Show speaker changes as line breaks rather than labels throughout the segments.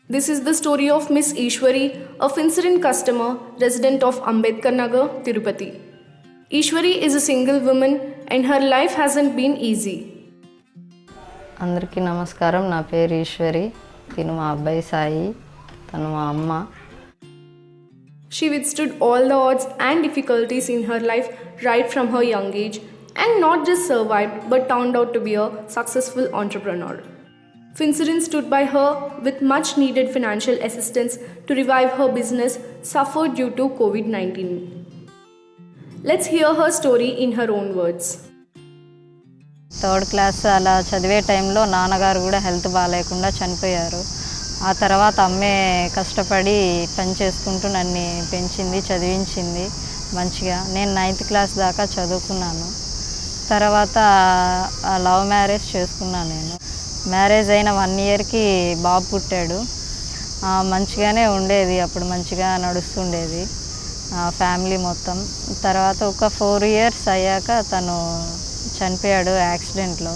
This is the story of Miss Ishwari, a Fincerin customer, resident of Ambedkar Nagar, Tirupati. Ishwari is a single woman and her life hasn't been easy.
అందరికీ నమస్కారం. నా పేరు ఈశ్వరి. తిను మా అబ్బాయి సాయి, తను మా అమ్మ.
She withstood all the odds and difficulties in her life right from her young age and not just survived but turned out to be a successful entrepreneur. Fincerin stood by her with much needed financial assistance to revive her business suffered due to COVID-19. Let's hear her story in her own words.
Third class అలా చదివే టైంలో నాన్నగారు కూడా health బాగాలేకుండా చనిపోయారు. ఆ తర్వాత అమ్మే కష్టపడి పని చేసుకుంటూ నన్ను పెంచింది, చదివించింది మంచిగా. నేను 9th క్లాస్ దాకా చదువుకున్నాను. తర్వాత లవ్ మ్యారేజ్ చేసుకున్నాను. నేను మ్యారేజ్ అయిన 1 ఇయర్కి బాబు పుట్టాడు. మంచిగానే ఉండేది, అప్పుడు మంచిగా నడుస్తుండేది ఫ్యామిలీ మొత్తం. తర్వాత ఒక 4 ఇయర్స్ అయ్యాక తను చనిపోయాడు యాక్సిడెంట్లో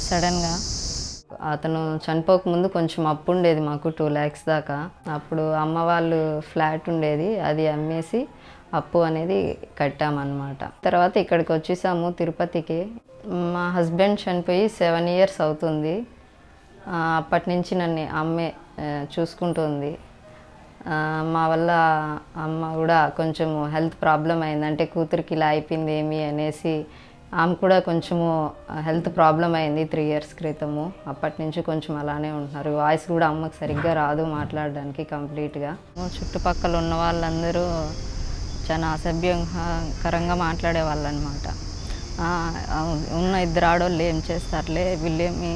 సడన్గా. అతను చనిపోకముందు కొంచెం అప్పు ఉండేది మాకు 2 lakhs దాకా. అప్పుడు అమ్మ వాళ్ళు ఫ్లాట్ ఉండేది, అది అమ్మేసి అప్పు అనేది కట్టామన్నమాట. తర్వాత ఇక్కడికి వచ్చేసాము తిరుపతికి. మా హస్బెండ్ చనిపోయి 7 years అవుతుంది. అప్పటి నుంచి నన్ను అమ్మే చూసుకుంటుంది. మా వల్ల అమ్మ కూడా కొంచెం హెల్త్ ప్రాబ్లం అయింది, అంటే కూతురికి ఇలా అయిపోయింది ఏమి అనేసి ఆమె కూడా కొంచెము హెల్త్ ప్రాబ్లం అయింది 3 years క్రితము. అప్పటి నుంచి కొంచెం అలానే ఉంటున్నారు. వాయిస్ కూడా అమ్మకి సరిగ్గా రాదు మాట్లాడడానికి కంప్లీట్గా. చుట్టుపక్కల ఉన్న వాళ్ళందరూ చాలా అసభ్యకరంగా మాట్లాడేవాళ్ళు అనమాట. ఉన్న 2 ఆడవాళ్ళు ఏం చేస్తారులే, వీళ్ళేమి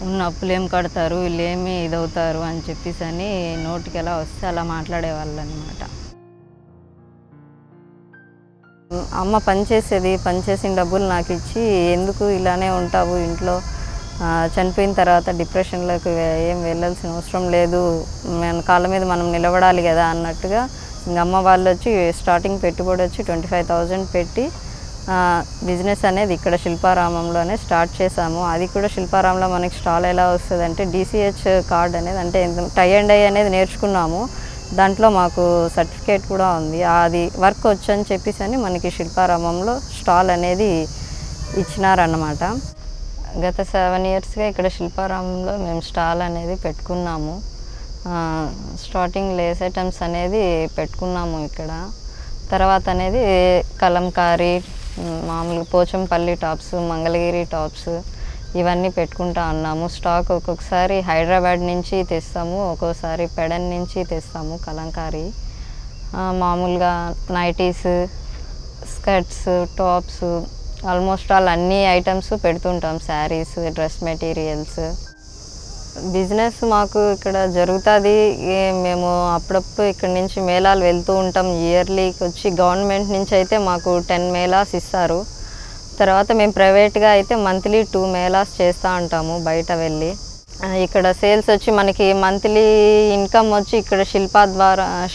ఉన్న అప్పులు ఏం కడతారు, వీళ్ళేమి ఇదవుతారు అని చెప్పేసి అని నోటికి ఎలా వస్తే అలా మాట్లాడేవాళ్ళు అనమాట. అమ్మ పనిచేసిన డబ్బులు నాకు ఇచ్చి, ఎందుకు ఇలానే ఉంటావు ఇంట్లో, చనిపోయిన తర్వాత డిప్రెషన్లోకి ఏం వెళ్ళాల్సిన అవసరం లేదు, మన కాళ్ళ మీద మనం నిలబడాలి కదా అన్నట్టుగా ఇంక అమ్మ వాళ్ళు వచ్చి స్టార్టింగ్ పెట్టుబడి వచ్చి 25,000 పెట్టి బిజినెస్ అనేది ఇక్కడ శిల్పారామంలోనే స్టార్ట్ చేసాము. అది కూడా శిల్పారామంలో మనకి స్టాల్ ఎలా వస్తుంది అంటే DCH కార్డ్ అనేది, అంటే టై అండ్ డై అనేది నేర్చుకున్నాము. దాంట్లో మాకు సర్టిఫికేట్ కూడా ఉంది. అది వర్క్ వచ్చని చెప్పేసి అని మనకి శిల్పారామంలో స్టాల్ అనేది ఇచ్చినారన్నమాట. గత 7 yearsగా ఇక్కడ శిల్పారామంలో మేము స్టాల్ అనేది పెట్టుకున్నాము. స్టార్టింగ్ లేస్ ఐటమ్స్ అనేది పెట్టుకున్నాము ఇక్కడ. తర్వాత అనేది కలంకారీ, మామూలుగా పోచంపల్లి టాప్స్, మంగళగిరి టాప్స్ ఇవన్నీ పెట్టుకుంటా ఉన్నాము. స్టాక్ ఒక్కొక్కసారి హైదరాబాద్ నుంచి తెస్తాము, ఒక్కోసారి పెడన్ నుంచి తెస్తాము కలంకారీ. మామూలుగా nighties, skirts, tops, almost all అన్ని ఐటమ్స్ పెడుతుంటాం. Saris, dress materials. బిజినెస్ మాకు ఇక్కడ జరుగుతుంది. మేము అప్పుడప్పుడు ఇక్కడ నుంచి మేళాలు వెళ్తూ ఉంటాం. ఇయర్లీకి వచ్చి గవర్నమెంట్ నుంచి అయితే మాకు 10 మేళాస్ ఇస్తారు. తర్వాత మేము ప్రైవేట్గా అయితే మంత్లీ 2 మేళాస్ చేస్తూ ఉంటాము బయట వెళ్ళి. ఇక్కడ సేల్స్ వచ్చి మనకి మంత్లీ ఇన్కమ్ వచ్చి ఇక్కడ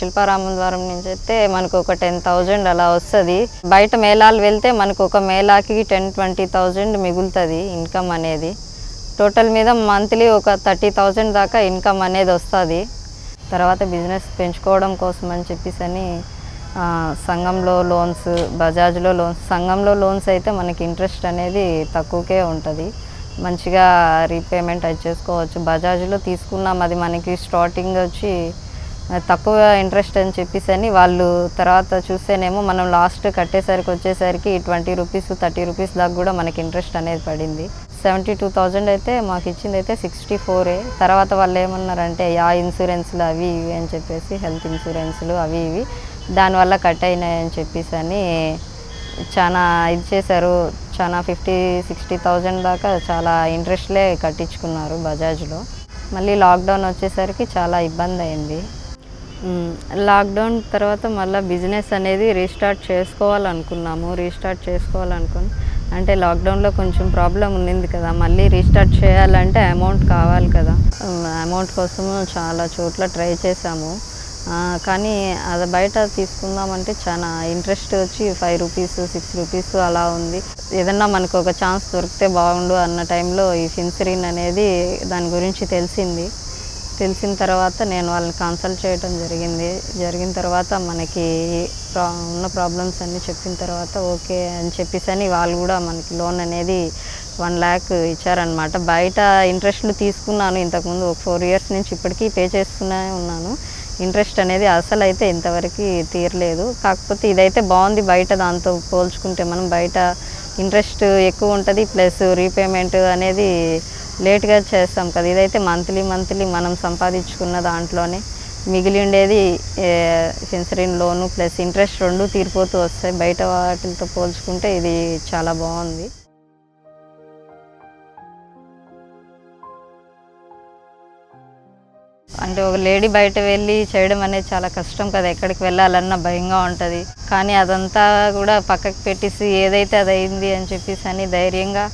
శిల్పారామం ద్వారం నుంచి అయితే మనకు ఒక 10,000 అలా వస్తుంది. బయట మేళాలు వెళ్తే మనకు ఒక మేళాకి 10-20,000 మిగులుతుంది ఇన్కమ్ అనేది. టోటల్ మీద మంత్లీ ఒక 30,000 దాకా ఇన్కమ్ అనేది వస్తుంది. తర్వాత బిజినెస్ పెంచుకోవడం కోసం అని చెప్పేసి అని సంఘంలో లోన్స్, బజాజ్లో లోన్స్. సంఘంలో లోన్స్ అయితే మనకి ఇంట్రెస్ట్ అనేది తక్కువకే ఉంటుంది, మంచిగా రీపేమెంట్ అది చేసుకోవచ్చు. బజాజ్లో తీసుకున్నాం, అది మనకి స్టార్టింగ్ వచ్చి తక్కువ ఇంట్రెస్ట్ అని చెప్పేసి అని వాళ్ళు తర్వాత చూస్తేనేమో మనం లాస్ట్ కట్టేసరికి వచ్చేసరికి 20 రూపీస్ 30 రూపీస్ దాకా కూడా మనకి ఇంట్రెస్ట్ అనేది పడింది. 72,000 అయితే మాకు ఇచ్చింది అయితే 64. తర్వాత వాళ్ళు ఏమన్నారంటే ఇన్సూరెన్స్లు అవి ఇవి అని చెప్పేసి, హెల్త్ ఇన్సూరెన్స్లు అవి ఇవి దానివల్ల కట్ అయినాయని చెప్పేసి అని చాలా ఇది చేశారు. చాలా 50-60,000 దాకా చాలా ఇంట్రెస్ట్లే కట్టించుకున్నారు బజాజ్లో. మళ్ళీ లాక్డౌన్ వచ్చేసరికి చాలా ఇబ్బంది అయింది. లాక్డౌన్ తర్వాత మళ్ళీ బిజినెస్ అనేది రీస్టార్ట్ చేసుకోవాలనుకున్నాము. అంటే లాక్డౌన్లో కొంచెం ప్రాబ్లం ఉన్నింది కదా, మళ్ళీ రీస్టార్ట్ చేయాలంటే అమౌంట్ కావాలి కదా. అమౌంట్ కోసము చాలా చోట్ల ట్రై చేసాము. కానీ అది బయట తీసుకుందామంటే చాలా ఇంట్రెస్ట్ వచ్చి 5 రూపీస్ 6 రూపీస్ అలా ఉంది. ఏదన్నా మనకు ఒక ఛాన్స్ దొరికితే బాగుండు అన్న టైంలో ఈ ఫిన్సరిన్ అనేది దాని గురించి తెలిసింది. తెలిసిన తర్వాత నేను వాళ్ళని కన్సల్ట్ చేయడం జరిగిన తర్వాత మనకి ఉన్న ప్రాబ్లమ్స్ అన్నీ చెప్పిన తర్వాత ఓకే అని చెప్పేసి వాళ్ళు కూడా మనకి లోన్ అనేది 1 lakh ఇచ్చారనమాట. బయట ఇంట్రెస్ట్లు తీసుకున్నాను ఇంతకుముందు ఒక 4 years నుంచి, ఇప్పటికీ పే చేస్తూనే ఉన్నాను. ఇంట్రెస్ట్ అనేది అసలు అయితే ఇంతవరకు తీరలేదు. కాకపోతే ఇదైతే బాగుంది, బయట దాంతో పోల్చుకుంటే మనం బయట ఇంట్రెస్ట్ ఎక్కువ ఉంటుంది, ప్లస్ రీపేమెంట్ అనేది లేట్గా చేస్తాం కదా. ఇదైతే మంత్లీ మనం సంపాదించుకున్న దాంట్లోనే మిగిలి ఉండేది ఫిన్సరిన్ లోను ప్లస్ ఇంట్రెస్ట్ 2 తీరిపోతూ వస్తాయి. బయట వాటితో పోల్చుకుంటే ఇది చాలా బాగుంది. అంటే ఒక లేడీ బయట వెళ్ళి చేయడం అనేది చాలా కష్టం కదా, ఎక్కడికి వెళ్ళాలన్నా భయంగా ఉంటుంది. కానీ అదంతా కూడా పక్కకు పెట్టేసి ఏదైతే అది అయింది అని చెప్పేసి అని ధైర్యంగా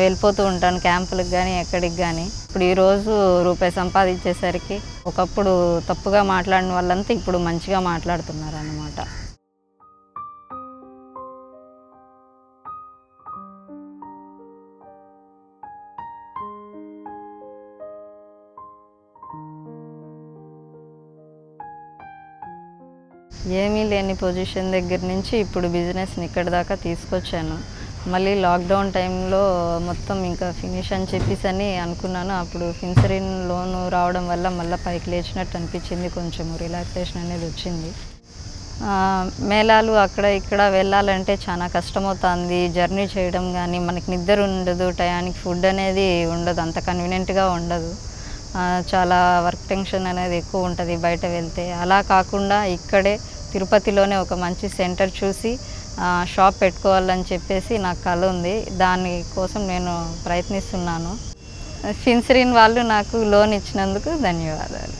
వెళ్ళిపోతూ ఉంటాను క్యాంపులకు కానీ ఎక్కడికి కానీ. ఇప్పుడు ఈరోజు రూపాయి సంపాదించేసరికి ఒకప్పుడు తప్పుగా మాట్లాడిన వాళ్ళంతా ఇప్పుడు మంచిగా మాట్లాడుతున్నారు అన్నమాట. ఏమీ లేని పొజిషన్ దగ్గర నుంచి ఇప్పుడు బిజినెస్ని ఇక్కడి దాకా తీసుకొచ్చాను. మళ్ళీ లాక్డౌన్ టైంలో మొత్తం ఇంకా ఫినిష్ అని చెప్పేసి అని అనుకున్నాను. అప్పుడు ఫిన్సరిన్ లోను రావడం వల్ల మళ్ళీ పైకి లేచినట్టు అనిపించింది, కొంచెం రిలాక్సేషన్ అనేది వచ్చింది. మేళాలు అక్కడ ఇక్కడ వెళ్ళాలంటే చాలా కష్టమవుతుంది. జర్నీ చేయడం కానీ మనకి నిద్ర ఉండదు, టయానికి ఫుడ్ అనేది ఉండదు, అంత కన్వీనియంట్గా ఉండదు. చాలా వర్క్ టెన్షన్ అనేది ఎక్కువ ఉంటుంది బయట వెళ్తే. అలా కాకుండా ఇక్కడే తిరుపతిలోనే ఒక మంచి సెంటర్ చూసి షాప్ పెట్టుకోవాలని చెప్పేసి నాకు కల ఉంది. దానికోసం నేను ప్రయత్నిస్తున్నాను. ఫిన్సరిన్ వాళ్ళు నాకు లోన్ ఇచ్చినందుకు ధన్యవాదాలు.